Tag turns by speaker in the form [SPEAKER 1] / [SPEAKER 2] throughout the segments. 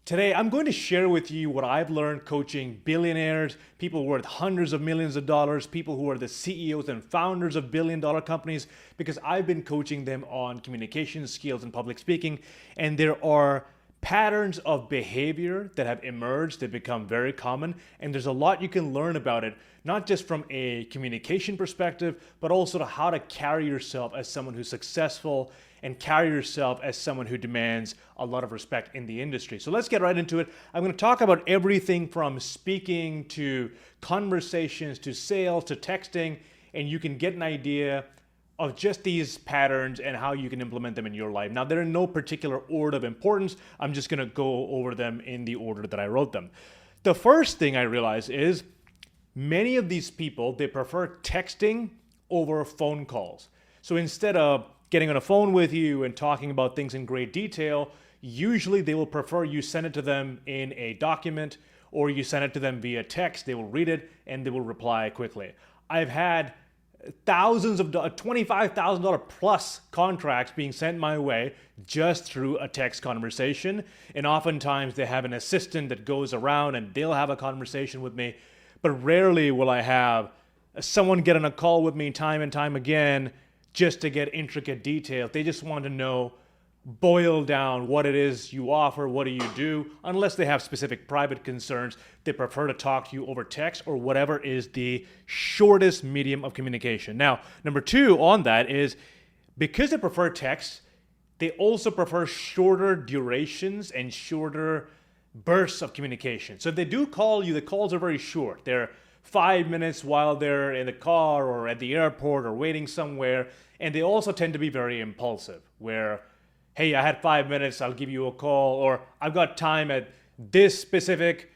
[SPEAKER 1] Today, I'm going to share with you what I've learned coaching billionaires, people worth hundreds of millions of dollars, people who are the CEOs and founders of billion-dollar companies, because I've been coaching them on communication skills and public speaking. And there are patterns of behavior that have emerged that become very common. And there's a lot you can learn about it, not just from a communication perspective, but also to how to carry yourself as someone who's successful and carry yourself as someone who demands a lot of respect in the industry. So let's get right into it. I'm going to talk about everything from speaking to conversations to sales to texting, and you can get an idea of just these patterns and how you can implement them in your life. Now, they're in no particular order of importance. I'm just going to go over them in the order that I wrote them. The first thing I realized is many of these people, they prefer texting over phone calls. So instead of getting on a phone with you and talking about things in great detail, usually they will prefer you send it to them in a document or you send it to them via text. They will read it and they will reply quickly. I've had thousands of $25,000 plus contracts being sent my way just through a text conversation. And oftentimes they have an assistant that goes around and they'll have a conversation with me. But rarely will I have someone get on a call with me time and time again just to get intricate details. They just want to know, boil down what it is you offer, what do you do. Unless they have specific private concerns, they prefer to talk to you over text or whatever is the shortest medium of communication. Now, number two on that is because they prefer text, they also prefer shorter durations and shorter bursts of communication. So if they do call you, the calls are very short. They're 5 minutes while they're in the car or at the airport or waiting somewhere. And they also tend to be very impulsive, where, hey, I had 5 minutes, I'll give you a call, or I've got time at this specific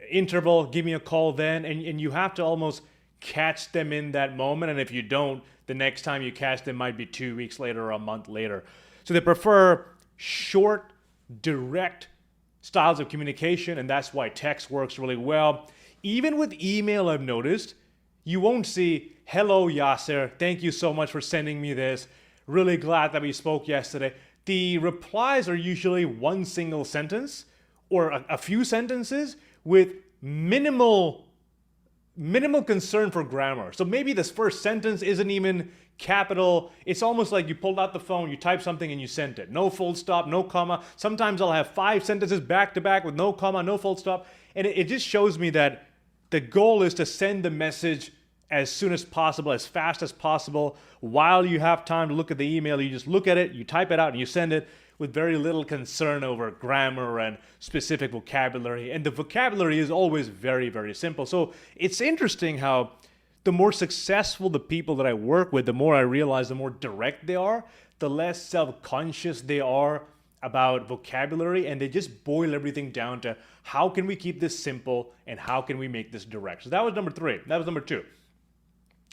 [SPEAKER 1] interval, give me a call then. And you have to almost catch them in that moment. And if you don't, the next time you catch them might be 2 weeks later or a month later. So they prefer short, direct styles of communication, and that's why text works really well. Even with email, I've noticed, you won't see, hello, Yasser, thank you so much for sending me this. Really glad that we spoke yesterday. The replies are usually one single sentence or a few sentences with minimal concern for grammar. So maybe this first sentence isn't even capital. It's almost like you pulled out the phone, you typed something and you sent it. No full stop, no comma. Sometimes I'll have 5 sentences back to back with no comma, no full stop. And it just shows me that the goal is to send the message as soon as possible, as fast as possible. While you have time to look at the email, you just look at it, you type it out, and you send it with very little concern over grammar and specific vocabulary. And the vocabulary is always very, very simple. So it's interesting how the more successful the people that I work with, the more I realize the more direct they are, the less self-conscious they are about vocabulary, and they just boil everything down to how can we keep this simple and how can we make this direct. So that was number 3. That was number 2.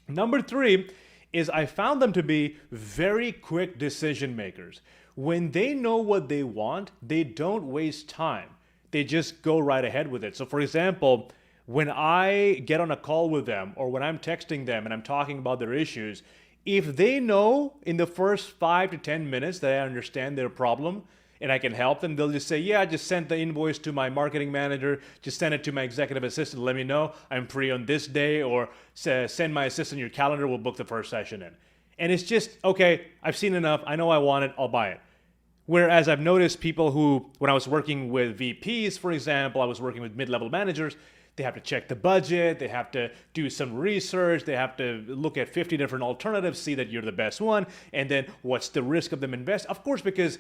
[SPEAKER 1] Number 3 is I found them to be very quick decision makers. When they know what they want, they don't waste time. They just go right ahead with it. So for example, when I get on a call with them or when I'm texting them and I'm talking about their issues, if they know in the first 5 to 10 minutes that I understand their problem and I can help them, they'll just say, yeah, I just sent the invoice to my marketing manager, just send it to my executive assistant, let me know I'm free on this day, or send my assistant your calendar, we'll book the first session in. And it's just, okay, I've seen enough, I know I want it, I'll buy it. Whereas I've noticed people who, when I was working with VPs, for example, I was working with mid-level managers, they have to check the budget, they have to do some research, they have to look at 50 different alternatives, see that you're the best one, and then what's the risk of them invest? Of course, because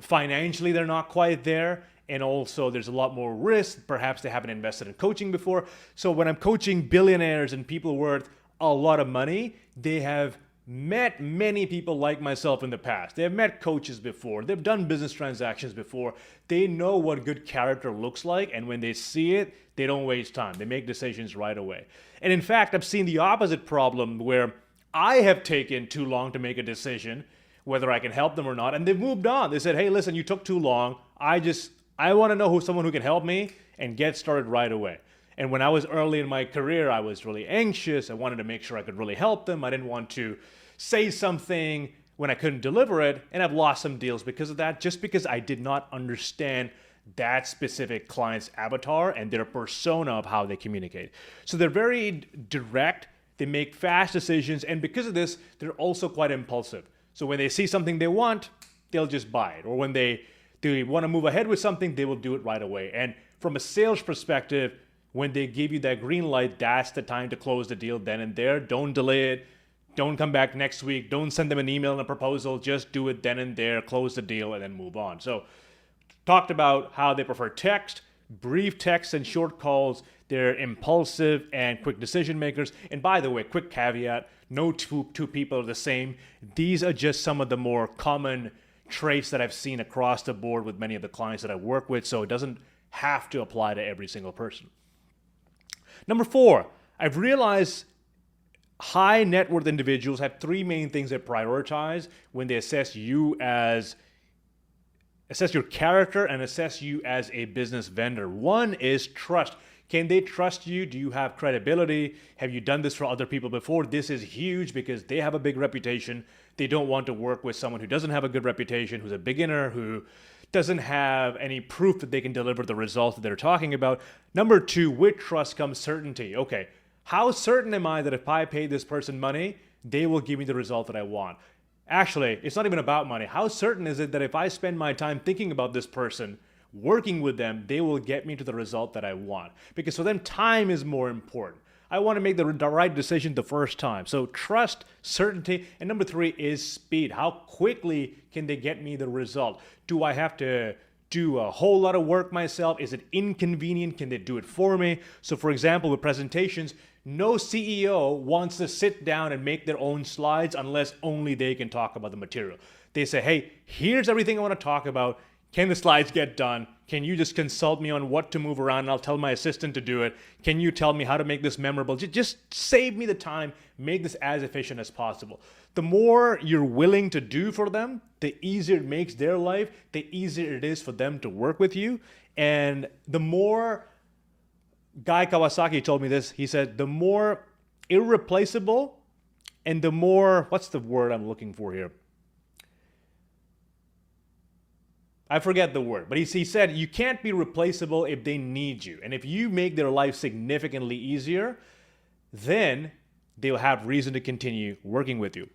[SPEAKER 1] financially they're not quite there, and also there's a lot more risk. Perhaps they haven't invested in coaching before. So when I'm coaching billionaires and people worth a lot of money, they have met many people like myself in the past. They've met coaches before. They've done business transactions before. They know what good character looks like, and when they see it, they don't waste time. They make decisions right away. And in fact, I've seen the opposite problem where I have taken too long to make a decision, whether I can help them or not, and they've moved on. They said, hey, listen, you took too long. I want to know someone who can help me and get started right away. And when I was early in my career, I was really anxious. I wanted to make sure I could really help them. I didn't want to say something when I couldn't deliver it, and I've lost some deals because of that, just because I did not understand that specific client's avatar and their persona of how they communicate. So they're very direct, they make fast decisions, and because of this, they're also quite impulsive. So when they see something they want, they'll just buy it. Or when they want to move ahead with something, they will do it right away. And from a sales perspective, when they give you that green light, that's the time to close the deal then and there. Don't delay it. Don't come back next week. Don't send them an email and a proposal. Just do it then and there, close the deal, and then move on. So talked about how they prefer text, brief texts and short calls. They're impulsive and quick decision makers. And by the way, quick caveat, no two people are the same. These are just some of the more common traits that I've seen across the board with many of the clients that I work with. So it doesn't have to apply to every single person. Number 4, I've realized high net worth individuals have 3 main things they prioritize when they assess your character and assess you as a business vendor. 1 is trust. Can they trust you? Do you have credibility? Have you done this for other people before? This is huge because they have a big reputation. They don't want to work with someone who doesn't have a good reputation, who's a beginner, who doesn't have any proof that they can deliver the results that they're talking about. Number 2, with trust comes certainty. Okay, how certain am I that if I pay this person money, they will give me the result that I want? Actually, it's not even about money. How certain is it that if I spend my time thinking about this person, working with them, they will get me to the result that I want? Because for them, time is more important. I want to make the right decision the first time. So trust, certainty, and number 3 is speed. How quickly can they get me the result? Do I have to do a whole lot of work myself? Is it inconvenient? Can they do it for me? So for example, with presentations, no CEO wants to sit down and make their own slides unless only they can talk about the material. They say, hey, here's everything I want to talk about. Can the slides get done? Can you just consult me on what to move around and I'll tell my assistant to do it? Can you tell me how to make this memorable? Just save me the time, make this as efficient as possible. The more you're willing to do for them, the easier it makes their life, the easier it is for them to work with you. And the more, Guy Kawasaki told me this, he said, the more irreplaceable and the more, what's the word I'm looking for here? I forget the word, but he said you can't be replaceable if they need you. And if you make their life significantly easier, then they'll have reason to continue working with you.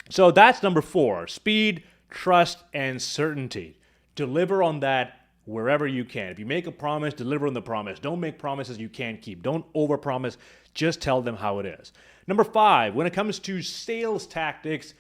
[SPEAKER 1] So that's number 4, speed, trust, and certainty. Deliver on that wherever you can. If you make a promise, deliver on the promise. Don't make promises you can't keep. Don't overpromise. Just tell them how it is. Number 5, when it comes to sales tactics,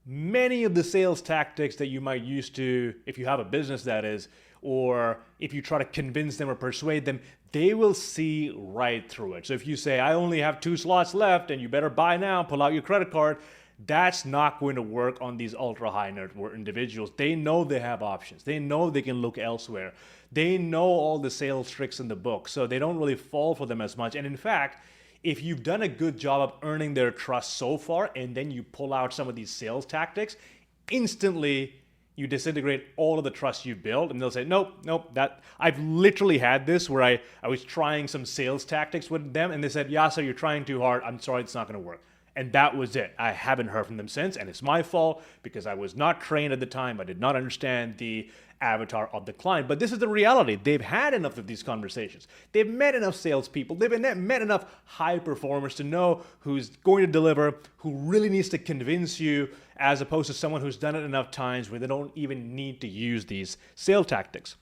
[SPEAKER 1] many of the sales tactics that you might use to, if you have a business that is, or if you try to convince them or persuade them, they will see right through it. So if you say, I only have 2 slots left and you better buy now, pull out your credit card, that's not going to work on these ultra high net worth individuals. They know they have options. They know they can look elsewhere. They know all the sales tricks in the book, so they don't really fall for them as much. And in fact, if you've done a good job of earning their trust so far, and then you pull out some of these sales tactics, instantly you disintegrate all of the trust you've built, and they'll say, nope, that I've literally had this where I was trying some sales tactics with them, and they said, Yasser, you're trying too hard. I'm sorry, it's not going to work. And that was it. I haven't heard from them since, and it's my fault because I was not trained at the time. I did not understand the avatar of the client. But this is the reality. They've had enough of these conversations. They've met enough salespeople. They've met enough high performers to know who's going to deliver, who really needs to convince you, as opposed to someone who's done it enough times where they don't even need to use these sales tactics.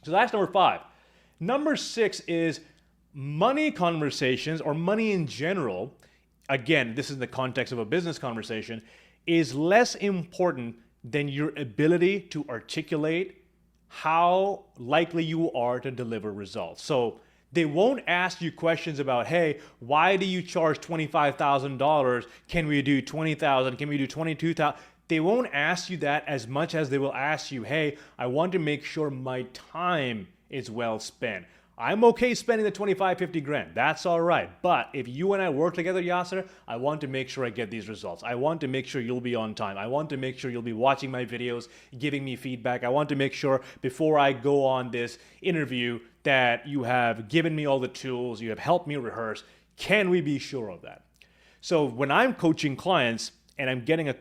[SPEAKER 1] So that's number 5. Number 6 is money conversations, or money in general. Again, this is in the context of a business conversation, is less important than your ability to articulate how likely you are to deliver results. So they won't ask you questions about, hey, why do you charge $25,000? Can we do $20,000? Can we do $22,000? They won't ask you that as much as they will ask you, hey, I want to make sure my time is well spent. I'm okay spending the 25, 50 grand. That's all right. But if you and I work together, Yasser, I want to make sure I get these results. I want to make sure you'll be on time. I want to make sure you'll be watching my videos, giving me feedback. I want to make sure before I go on this interview that you have given me all the tools, you have helped me rehearse. Can we be sure of that? So when I'm coaching clients and I'm getting on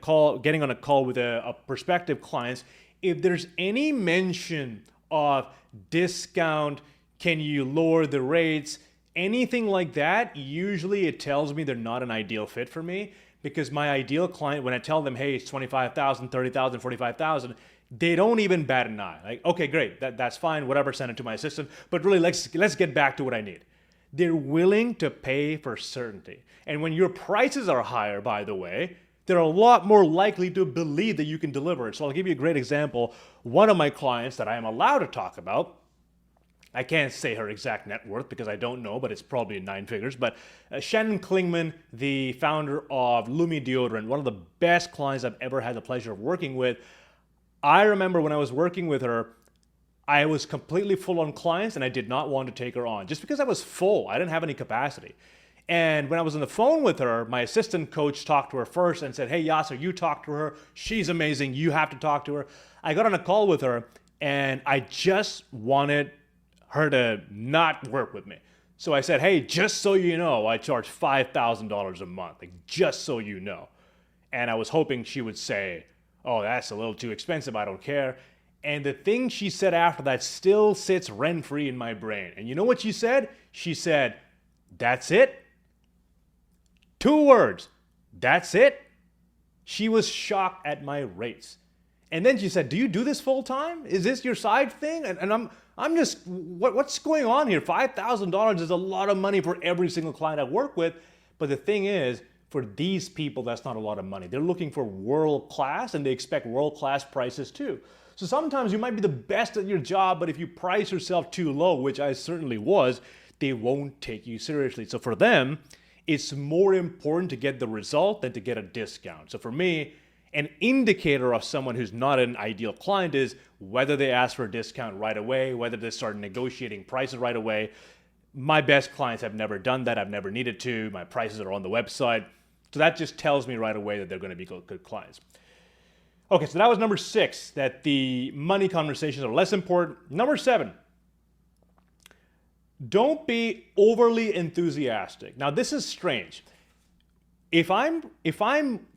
[SPEAKER 1] a call with a prospective clients, If there's any mention of discount, can you lower the rates, anything like that, usually it tells me they're not an ideal fit for me, because my ideal client, when I tell them, hey, it's 25,000, 30,000, 45,000, they don't even bat an eye. Like, okay, great, that's fine, whatever, send it to my assistant, but really let's get back to what I need. They're willing to pay for certainty. And when your prices are higher, by the way, they're a lot more likely to believe that you can deliver it. So I'll give you a great example. One of my clients that I am allowed to talk about, I can't say her exact net worth because I don't know, but it's probably in 9 figures. But Shannon Klingman, the founder of Lumi Deodorant, one of the best clients I've ever had the pleasure of working with. I remember when I was working with her, I was completely full on clients and I did not want to take her on just because I was full. I didn't have any capacity. And when I was on the phone with her, my assistant coach talked to her first and said, hey, Yasser, you talk to her. She's amazing. You have to talk to her. I got on a call with her and I just wanted her to not work with me. So I said, hey, just so you know, I charge $5,000 a month, like just so you know. And I was hoping she would say, oh, that's a little too expensive. I don't care. And the thing she said after that still sits rent-free in my brain. And you know what she said? She said, that's it? 2 words. That's it? She was shocked at my rates. And then she said, do you do this full time? Is this your side thing? And I'm just, what's going on here? $5,000 is a lot of money for every single client I work with. But the thing is, for these people, that's not a lot of money. They're looking for world class and they expect world class prices too. So sometimes you might be the best at your job, but if you price yourself too low, which I certainly was, they won't take you seriously. So for them, it's more important to get the result than to get a discount. So for me, an indicator of someone who's not an ideal client is whether they ask for a discount right away, whether they start negotiating prices right away. My best clients have never done that. I've never needed to. My prices are on the website. So that just tells me right away that they're going to be good clients. Okay, so that was number 6, that the money conversations are less important. Number 7, don't be overly enthusiastic. Now, this is strange. If I'm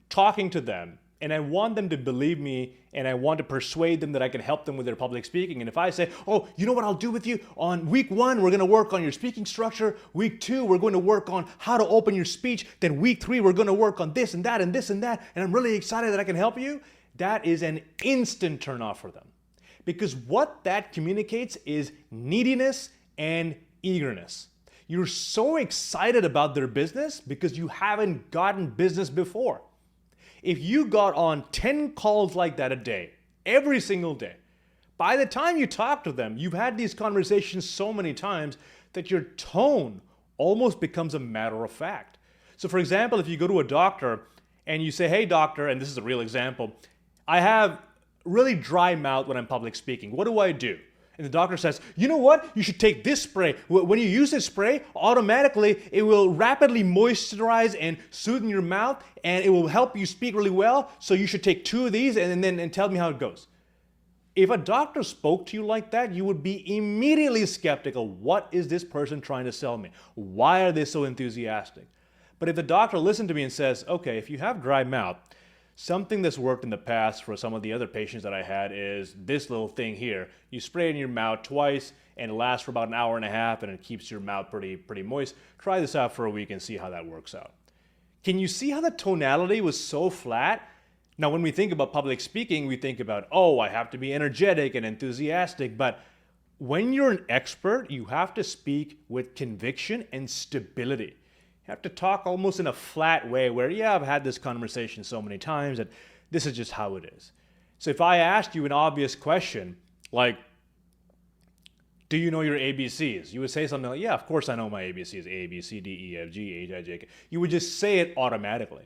[SPEAKER 1] talking to them and I want them to believe me and I want to persuade them that I can help them with their public speaking, and if I say, oh, you know what I'll do with you? On week 1, we're going to work on your speaking structure. Week 2, we're going to work on how to open your speech. Then week 3, we're going to work on this and that and this and that. And I'm really excited that I can help you. That is an instant turnoff for them. Because what that communicates is neediness and eagerness. You're so excited about their business because you haven't gotten business before. If you got on 10 calls like that a day, every single day, by the time you talk to them, you've had these conversations so many times that your tone almost becomes a matter of fact. So for example, if you go to a doctor and you say, hey doctor, and this is a real example, I have really dry mouth when I'm public speaking. What do I do? And the doctor says, you know what? You should take this spray. When you use this spray, automatically it will rapidly moisturize and soothe your mouth and it will help you speak really well. So you should take 2 of these and tell me how it goes. If a doctor spoke to you like that, you would be immediately skeptical. What is this person trying to sell me? Why are they so enthusiastic? But if the doctor listened to me and says, okay, if you have dry mouth, something that's worked in the past for some of the other patients that I had is this little thing here. You spray it in your mouth twice and it lasts for about an hour and a half and it keeps your mouth pretty moist. Try this out for a week and see how that works out. Can you see how the tonality was so flat? Now, when we think about public speaking, we think about, oh, I have to be energetic and enthusiastic. But when you're an expert, you have to speak with conviction and stability. You have to talk almost in a flat way where, yeah, I've had this conversation so many times that this is just how it is. So if I asked you an obvious question, like, do you know your ABCs? You would say something like, yeah, of course I know my ABCs, A, B, C, D, E, F, G, H, I, J, K. You would just say it automatically.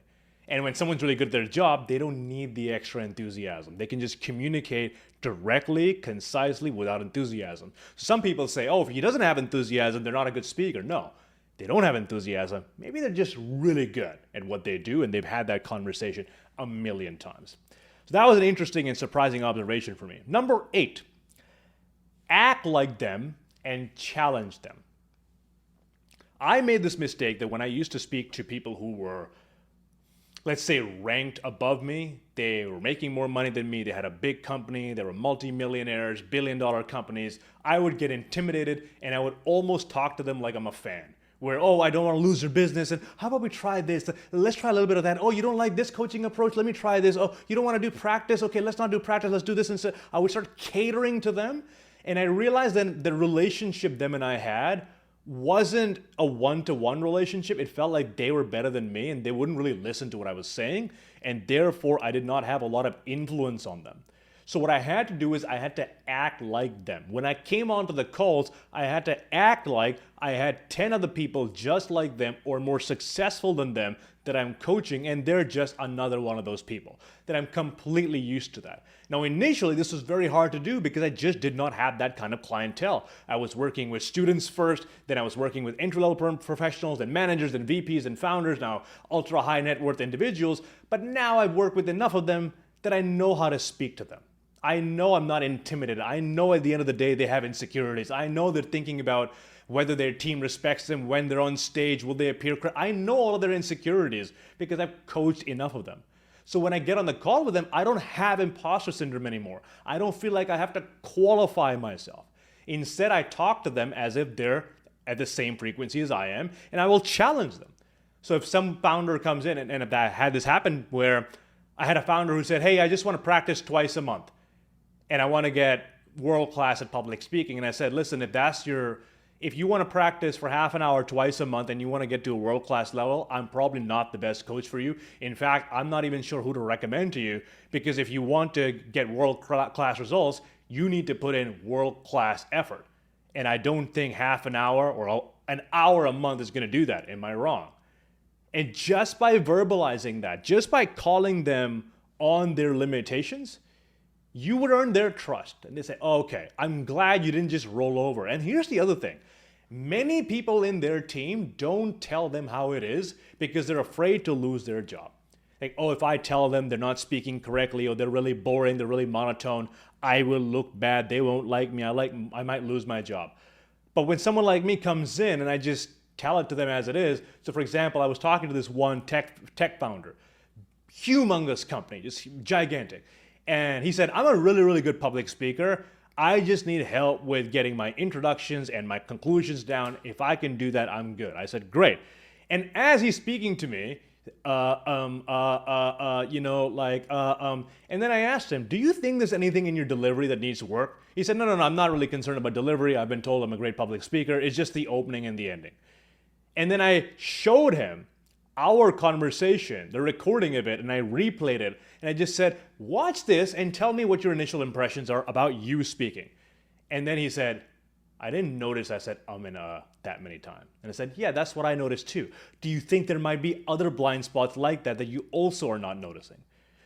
[SPEAKER 1] And when someone's really good at their job, they don't need the extra enthusiasm. They can just communicate directly, concisely, without enthusiasm. Some people say, oh, if he doesn't have enthusiasm, they're not a good speaker. No. They don't have enthusiasm. Maybe they're just really good at what they do and they've had that conversation a million times. So that was an interesting and surprising observation for me. Number 8, act like them and challenge them. I made this mistake that when I used to speak to people who were, let's say, ranked above me, They were making more money than me. They had a big company. They were multi-millionaires, billion-dollar companies. I would get intimidated and I would almost talk to them like I'm a fan. Where, oh, I don't want to lose your business. And how about we try this? Let's try a little bit of that. Oh, you don't like this coaching approach? Let me try this. Oh, you don't want to do practice? Okay, let's not do practice. Let's do this instead. I would start catering to them. And I realized then the relationship them and I had wasn't a one-to-one relationship. It felt like they were better than me and they wouldn't really listen to what I was saying. And therefore, I did not have a lot of influence on them. So what I had to do is I had to act like them. When I came onto the calls, I had to act like I had 10 other people just like them or more successful than them that I'm coaching, and they're just another one of those people. That I'm completely used to that. Now initially this was very hard to do because I just did not have that kind of clientele. I was working with students first, then I was working with entry-level professionals and managers and VPs and founders, now ultra high net worth individuals, but now I've worked with enough of them that I know how to speak to them. I know I'm not intimidated. I know at the end of the day they have insecurities. I know they're thinking about whether their team respects them, when they're on stage, will they appear correct. I know all of their insecurities because I've coached enough of them. So when I get on the call with them, I don't have imposter syndrome anymore. I don't feel like I have to qualify myself. Instead, I talk to them as if they're at the same frequency as I am, and I will challenge them. So if some founder comes in, and if I had this happen where I had a founder who said, hey, I just want to practice twice a month. And I want to get world-class at public speaking. And I said, listen, if you want to practice for half an hour twice a month and you want to get to a world-class level, I'm probably not the best coach for you. In fact, I'm not even sure who to recommend to you, because if you want to get world-class results, you need to put in world-class effort. And I don't think half an hour or an hour a month is going to do that. Am I wrong? And just by verbalizing that, just by calling them on their limitations, you would earn their trust. And they say, oh, okay, I'm glad you didn't just roll over. And here's the other thing. Many people in their team don't tell them how it is because they're afraid to lose their job. Like, oh, if I tell them they're not speaking correctly or they're really boring, they're really monotone, I will look bad, they won't like me, I might lose my job. But when someone like me comes in and I just tell it to them as it is, so for example, I was talking to this one tech founder, humongous company, just gigantic. And he said, I'm a really, really good public speaker. I just need help with getting my introductions and my conclusions down. If I can do that, I'm good. I said, great. And as he's speaking to me, and then I asked him, do you think there's anything in your delivery that needs work? He said, no, I'm not really concerned about delivery. I've been told I'm a great public speaker. It's just the opening and the ending. And then I showed him our conversation, the recording of it, and I replayed it. And I just said, watch this and tell me what your initial impressions are about you speaking. And then he said, I didn't notice I said that many times. And I said, yeah, that's what I noticed too. Do you think there might be other blind spots like that you also are not noticing?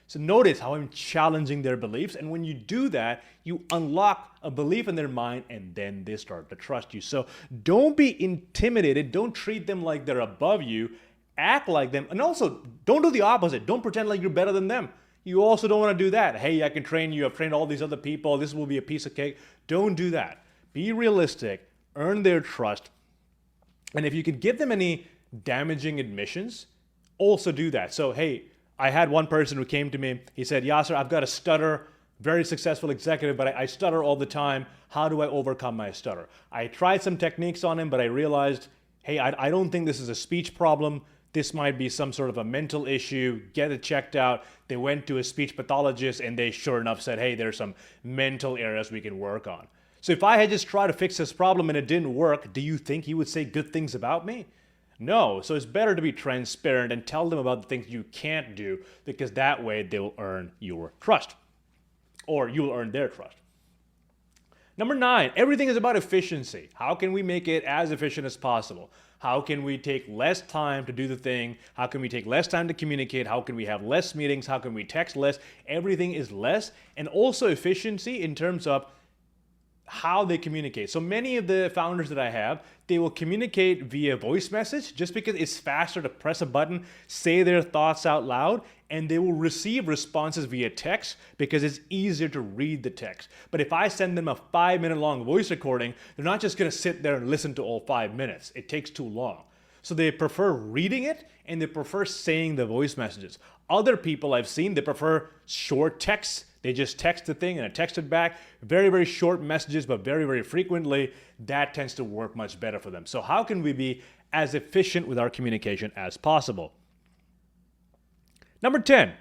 [SPEAKER 1] So notice how I'm challenging their beliefs. And when you do that, you unlock a belief in their mind and then they start to trust you. So don't be intimidated. Don't treat them like they're above you. Act like them. And also, don't do the opposite. Don't pretend like you're better than them. You also don't want to do that. Hey, I can train you. I've trained all these other people. This will be a piece of cake. Don't do that. Be realistic. Earn their trust. And if you can give them any damaging admissions, also do that. So, hey, I had one person who came to me. He said, Yasser, I've got a stutter. Very successful executive, but I stutter all the time. How do I overcome my stutter? I tried some techniques on him, but I realized, hey, I don't think this is a speech problem. This might be some sort of a mental issue. Get it checked out. They went to a speech pathologist and they sure enough said, hey, there's some mental areas we can work on. So if I had just tried to fix this problem and it didn't work, do you think he would say good things about me? No. So it's better to be transparent and tell them about the things you can't do, because that way they'll earn your trust, or you'll earn their trust. Number 9, everything is about efficiency. How can we make it as efficient as possible? How can we take less time to do the thing? How can we take less time to communicate? How can we have less meetings? How can we text less? Everything is less. And also efficiency in terms of how they communicate. So many of the founders that I have, they will communicate via voice message just because it's faster to press a button, say their thoughts out loud, and they will receive responses via text because it's easier to read the text. But if I send them a 5-minute long voice recording, they're not just going to sit there and listen to all 5 minutes. It takes too long. So they prefer reading it and they prefer saying the voice messages. Other people I've seen, they prefer short texts. They just text the thing and I text it back. Very, very short messages, but very, very frequently. That tends to work much better for them. So how can we be as efficient with our communication as possible? Number 10,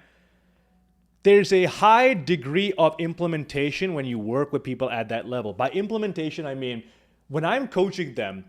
[SPEAKER 1] there's a high degree of implementation when you work with people at that level. By implementation, I mean, when I'm coaching them,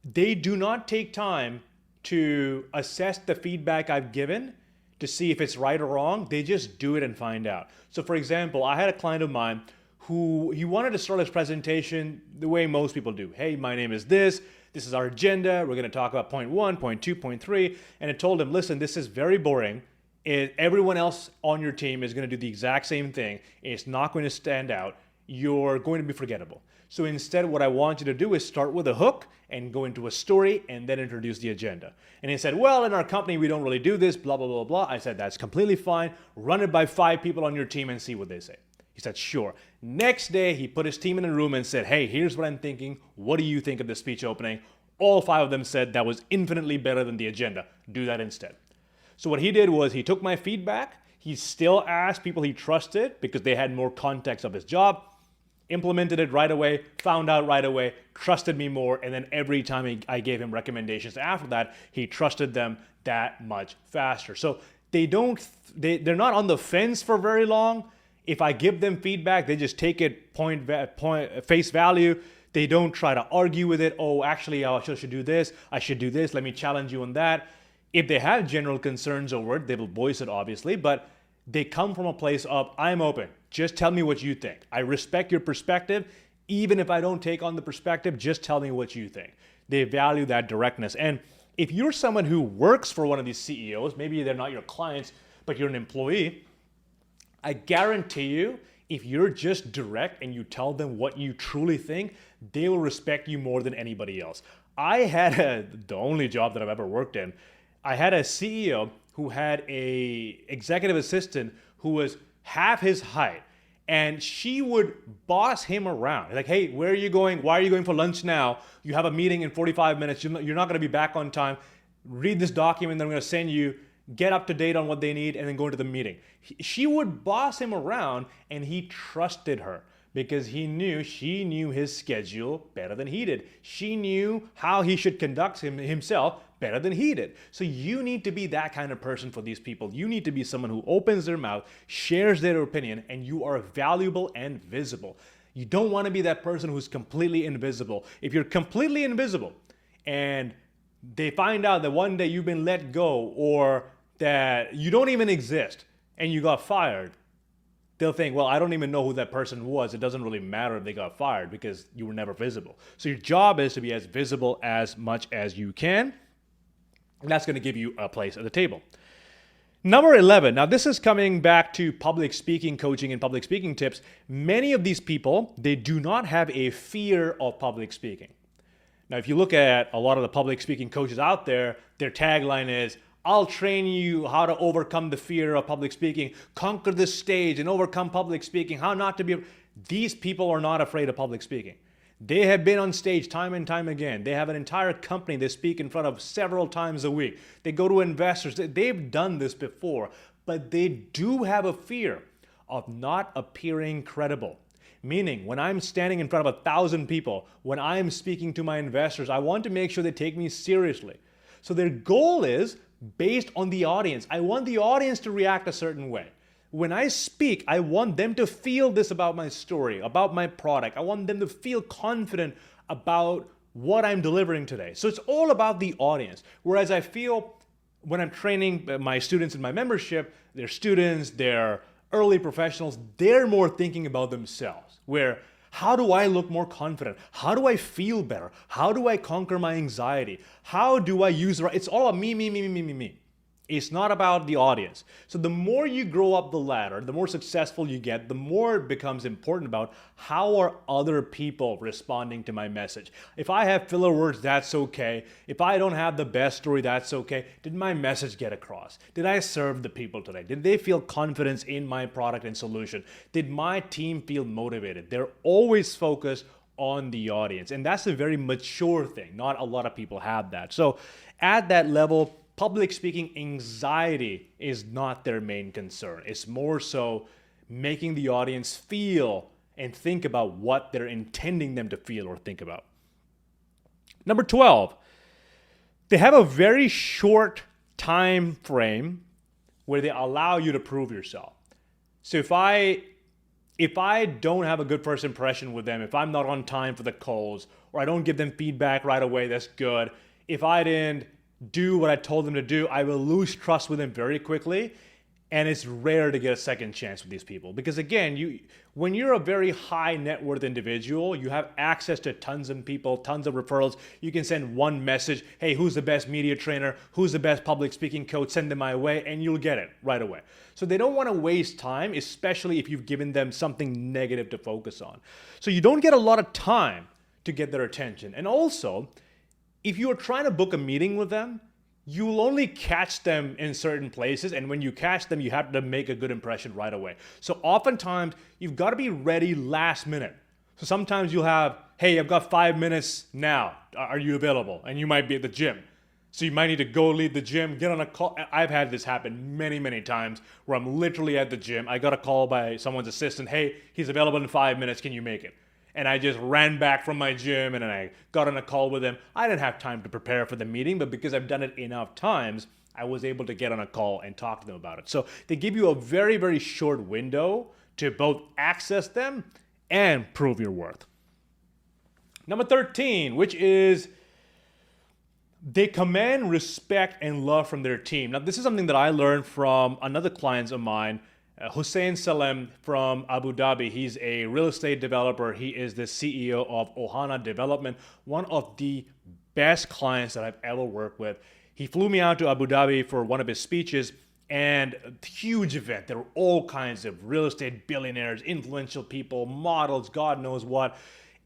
[SPEAKER 1] they do not take time to assess the feedback I've given to see if it's right or wrong. They just do it and find out. So for example, I had a client of mine who he wanted to start his presentation the way most people do. Hey, my name is this. This is our agenda. We're going to talk about point 1, point 2, point 3. And I told him, listen, this is very boring. Everyone else on your team is going to do the exact same thing. It's not going to stand out. You're going to be forgettable. So instead, what I want you to do is start with a hook and go into a story and then introduce the agenda. And he said, well, in our company, we don't really do this, blah, blah, blah, blah. I said, that's completely fine. Run it by 5 people on your team and see what they say. He said, sure. Next day, he put his team in a room and said, hey, here's what I'm thinking. What do you think of the speech opening? All 5 of them said that was infinitely better than the agenda. Do that instead. So what he did was he took my feedback. He still asked people he trusted because they had more context of his job, implemented it right away, found out right away, trusted me more, and then every time I gave him recommendations after that, he trusted them that much faster. So they're not on the fence for very long. If I give them feedback, they just take it face value. They don't try to argue with it. Oh, actually, I should do this. I should do this. Let me challenge you on that. If they have general concerns over it, they will voice it, obviously, but they come from a place of, I'm open. Just tell me what you think. I respect your perspective. Even if I don't take on the perspective, just tell me what you think. They value that directness. And if you're someone who works for one of these CEOs, maybe they're not your clients, but you're an employee, I guarantee you, if you're just direct and you tell them what you truly think, they will respect you more than anybody else. I had the only job that I've ever worked in. I had a CEO who had a executive assistant who was half his height, and she would boss him around. Like, hey, where are you going? Why are you going for lunch now? You have a meeting in 45 minutes. You're not going to be back on time. Read this document that I'm going to send you. Get up to date on what they need, and then go into the meeting. She would boss him around, and he trusted her because she knew his schedule better than he did. She knew how he should conduct himself better than he did. So you need to be that kind of person for these people. You need to be someone who opens their mouth, shares their opinion, and you are valuable and visible. You don't want to be that person who's completely invisible. If you're completely invisible and they find out that one day you've been let go or that you don't even exist and you got fired, they'll think, well, I don't even know who that person was. It doesn't really matter if they got fired because you were never visible. So your job is to be as visible as much as you can. And that's going to give you a place at the table. Number 11. Now, this is coming back to public speaking coaching and public speaking tips. Many of these people, they do not have a fear of public speaking. Now, if you look at a lot of the public speaking coaches out there, their tagline is, I'll train you how to overcome the fear of public speaking, conquer the stage and overcome public speaking, how not to be. These people are not afraid of public speaking. They have been on stage time and time again. They have an entire company they speak in front of several times a week. They go to investors. They've done this before, but they do have a fear of not appearing credible. Meaning, when I'm standing in front of 1,000 people, when I'm speaking to my investors, I want to make sure they take me seriously. So their goal is based on the audience. I want the audience to react a certain way. When I speak, I want them to feel this about my story, about my product. I want them to feel confident about what I'm delivering today. So it's all about the audience. Whereas I feel when I'm training my students in my membership, they're students, they're early professionals, they're more thinking about themselves. Where, how do I look more confident? How do I feel better? How do I conquer my anxiety? How do I use the right? It's all about me. It's not about the audience. So the more you grow up the ladder, the more successful you get, the more it becomes important about how are other people responding to my message. If I have filler words, that's okay. If I don't have the best story, that's okay. Did my message get across? Did I serve the people today? Did they feel confidence in my product and solution? Did my team feel motivated? They're always focused on the audience. And that's a very mature thing. Not a lot of people have that. So at that level, public speaking anxiety is not their main concern. It's more so making the audience feel and think about what they're intending them to feel or think about. Number 12, they have a very short time frame where they allow you to prove yourself. So if I don't have a good first impression with them, if I'm not on time for the calls, or I don't give them feedback right away, that's good. If I didn't do what I told them to do, I will lose trust with them very quickly. And it's rare to get a second chance with these people. Because again, when you're a very high net worth individual, you have access to tons of people, tons of referrals. You can send one message, hey, who's the best media trainer? Who's the best public speaking coach? Send them my way, and you'll get it right away. So they don't want to waste time, especially if you've given them something negative to focus on. So you don't get a lot of time to get their attention. And also, if you are trying to book a meeting with them, you will only catch them in certain places, and when you catch them, you have to make a good impression right away. So oftentimes, you've got to be ready last minute. So sometimes you'll have, hey, I've got 5 minutes now. Are you available? And you might be at the gym. So you might need to go leave the gym, get on a call. I've had this happen many, many times where I'm literally at the gym. I got a call by someone's assistant, hey, he's available in 5 minutes. Can you make it? And I just ran back from my gym and I got on a call with him. I didn't have time to prepare for the meeting, but because I've done it enough times, I was able to get on a call and talk to them about it. So they give you a very, very short window to both access them and prove your worth. Number 13, which is they command respect and love from their team. Now, this is something that I learned from another client of mine, Hussein Salem from Abu Dhabi. He's a real estate developer. He is the CEO of Ohana Development, one of the best clients that I've ever worked with. He flew me out to Abu Dhabi for one of his speeches, and a huge event. There were all kinds of real estate billionaires, influential people, models, God knows what.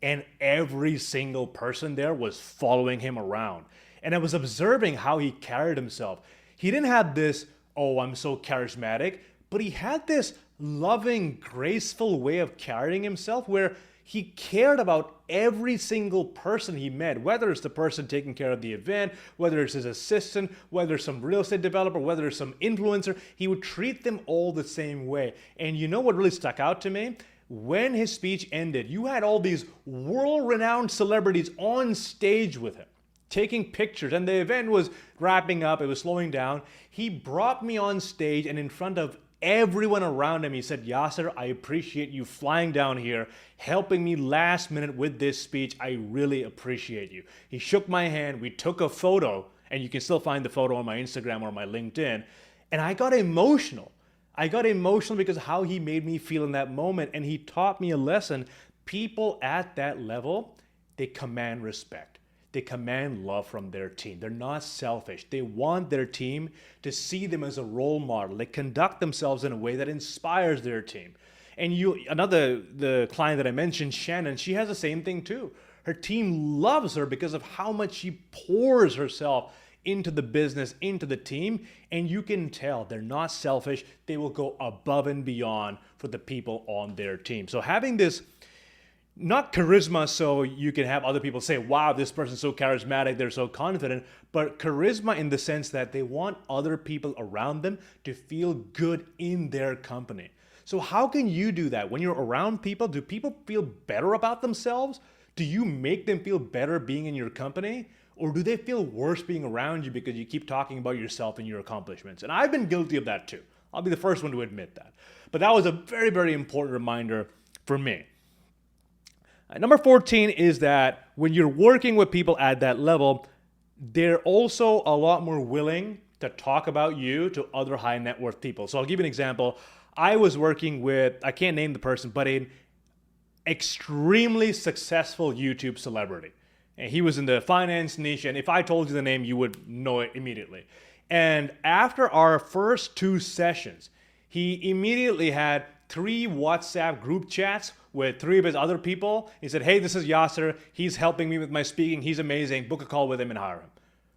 [SPEAKER 1] And every single person there was following him around. And I was observing how he carried himself. He didn't have this, oh, I'm so charismatic, but he had this loving, graceful way of carrying himself where he cared about every single person he met, whether it's the person taking care of the event, whether it's his assistant, whether it's some real estate developer, whether it's some influencer. He would treat them all the same way. And you know what really stuck out to me? When his speech ended, you had all these world-renowned celebrities on stage with him, taking pictures, and the event was wrapping up, it was slowing down. He brought me on stage, and in front of everyone around him, he said, Yasser, I appreciate you flying down here, helping me last minute with this speech. I really appreciate you. He shook my hand, we took a photo, and you can still find the photo on my Instagram or my LinkedIn, and I got emotional. I got emotional because of how he made me feel in that moment, and he taught me a lesson. People at that level, they command respect. They command love from their team. They're not selfish. They want their team to see them as a role model. They conduct themselves in a way that inspires their team. And the client that I mentioned, Shannon, she has the same thing too. Her team loves her because of how much she pours herself into the business, into the team, and you can tell they're not selfish. They will go above and beyond for the people on their team. So having this, not charisma so you can have other people say, wow, this person's so charismatic, they're so confident, but charisma in the sense that they want other people around them to feel good in their company. So how can you do that? When you're around people, do people feel better about themselves? Do you make them feel better being in your company? Or do they feel worse being around you because you keep talking about yourself and your accomplishments? And I've been guilty of that too. I'll be the first one to admit that. But that was a very, very important reminder for me. Number 14 is that when you're working with people at that level, they're also a lot more willing to talk about you to other high net worth people. So I'll give you an example. I was working with, I can't name the person, but an extremely successful YouTube celebrity. And he was in the finance niche, and if I told you the name, you would know it immediately. And after our first 2 sessions, he immediately had 3 WhatsApp group chats with 3 of his other people. He said, hey, this is Yasser. He's helping me with my speaking. He's amazing. Book a call with him and hire him.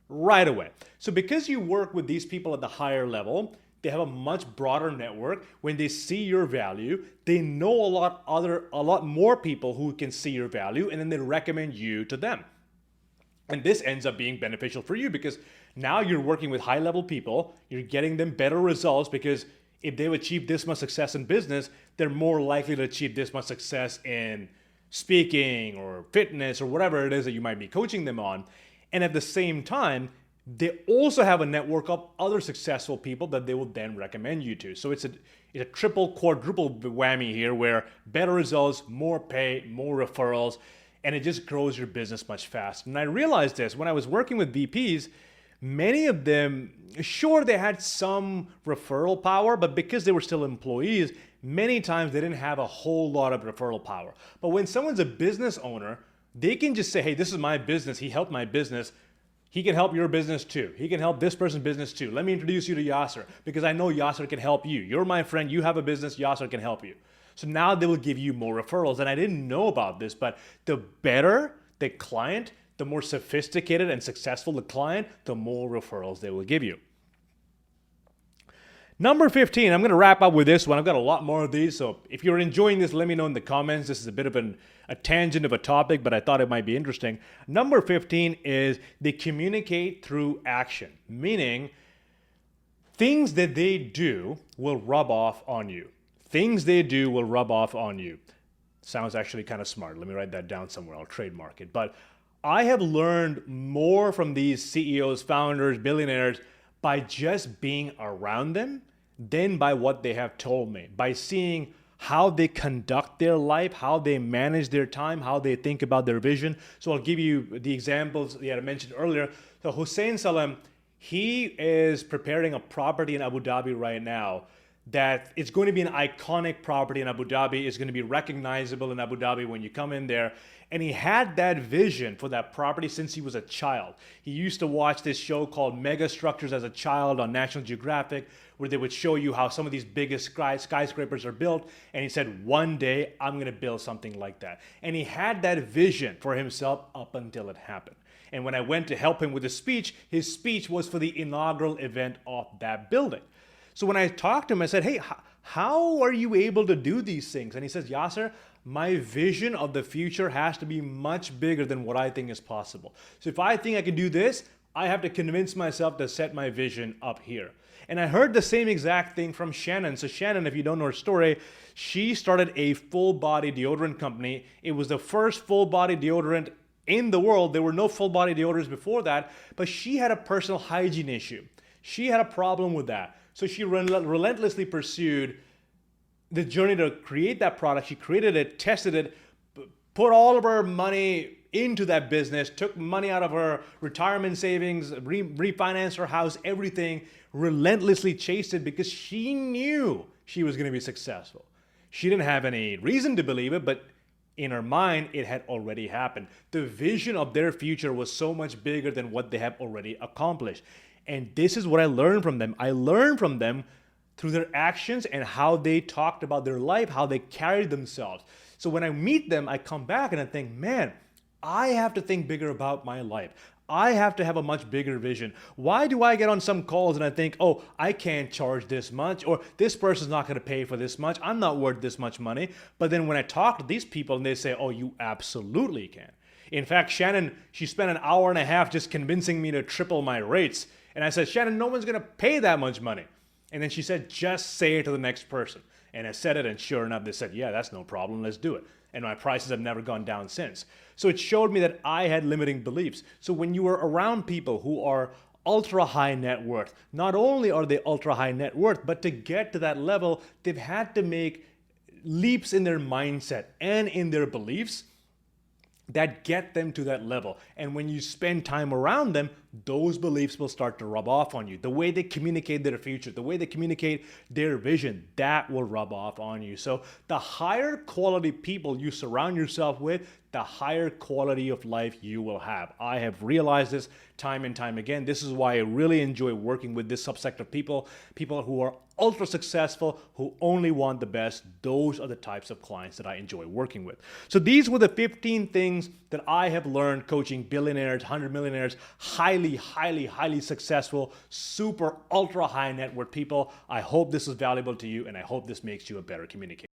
[SPEAKER 1] Right away. So because you work with these people at the higher level, They have a much broader network. When they see your value, they know a lot more people who can see your value, and then they recommend you to them. And this ends up being beneficial for you because now you're working with high level people, you're getting them better results because if they've achieved this much success in business, they're more likely to achieve this much success in speaking or fitness or whatever it is that you might be coaching them on. And at the same time, they also have a network of other successful people that they will then recommend you to. So it's a triple, quadruple whammy here where better results, more pay, more referrals, and it just grows your business much faster. And I realized this when I was working with VPs, many of them, sure, they had some referral power, but because they were still employees, many times they didn't have a whole lot of referral power. But when someone's a business owner, they can just say, hey, this is my business. He helped my business. He can help your business too. He can help this person's business too. Let me introduce you to Yasser because I know Yasser can help you. You're my friend. You have a business. Yasser can help you. So now they will give you more referrals. And I didn't know about this, but the better the client, the more sophisticated and successful the client, the more referrals they will give you. Number 15, I'm going to wrap up with this one. I've got a lot more of these, so if you're enjoying this, let me know in the comments. This is a bit of a tangent of a topic, but I thought it might be interesting. Number 15 is they communicate through action, meaning things that they do will rub off on you. Things they do will rub off on you. Sounds actually kind of smart. Let me write that down somewhere. I'll trademark it. But I have learned more from these CEOs, founders, billionaires by just being around them than by what they have told me, by seeing how they conduct their life, how they manage their time, how they think about their vision. So I'll give you the examples that I mentioned earlier. So Hussein Salem, he is preparing a property in Abu Dhabi right now that it's going to be an iconic property in Abu Dhabi. It's going to be recognizable in Abu Dhabi when you come in there. And he had that vision for that property since he was a child. He used to watch this show called Mega Structures as a child on National Geographic, where they would show you how some of these biggest skyscrapers are built. And he said, one day I'm going to build something like that. And he had that vision for himself up until it happened. And when I went to help him with his speech was for the inaugural event of that building. So when I talked to him, I said, hey, how are you able to do these things? And he says, Yasser, my vision of the future has to be much bigger than what I think is possible. So if I think I can do this, I have to convince myself to set my vision up here. And I heard the same exact thing from Shannon. So Shannon, if you don't know her story, she started a full body deodorant company. It was the first full body deodorant in the world. There were no full body deodorants before that, but she had a personal hygiene issue. She had a problem with that. So she relentlessly pursued the journey to create that product. She created it, tested it, put all of her money into that business, took money out of her retirement savings, refinanced her house, everything, relentlessly chased it because she knew she was going to be successful. She didn't have any reason to believe it, but in her mind, it had already happened. The vision of their future was so much bigger than what they have already accomplished. And this is what I learned from them. I learned from them through their actions and how they talked about their life, how they carried themselves. So when I meet them, I come back and I think, man, I have to think bigger about my life. I have to have a much bigger vision. Why do I get on some calls and I think, oh, I can't charge this much, or this person's not going to pay for this much, I'm not worth this much money. But then when I talk to these people and they say, oh, you absolutely can. In fact, Shannon, she spent an hour and a half just convincing me to triple my rates. And I said, Shannon, no one's going to pay that much money. And then she said, just say it to the next person. And I said it, and sure enough, they said, yeah, that's no problem, let's do it. And my prices have never gone down since. So it showed me that I had limiting beliefs. So when you are around people who are ultra high net worth, not only are they ultra high net worth, but to get to that level, they've had to make leaps in their mindset and in their beliefs that get them to that level. And when you spend time around them, those beliefs will start to rub off on you. The way they communicate their future, the way they communicate their vision, that will rub off on you. So the higher quality people you surround yourself with, the higher quality of life you will have. I have realized this time and time again. This is why I really enjoy working with this subsect of people who are ultra successful, who only want the best. Those are the types of clients that I enjoy working with. So these were the 15 things that I have learned coaching billionaires, 100 millionaires, highly successful, super ultra high net worth people. I hope this is valuable to you, and I hope this makes you a better communicator.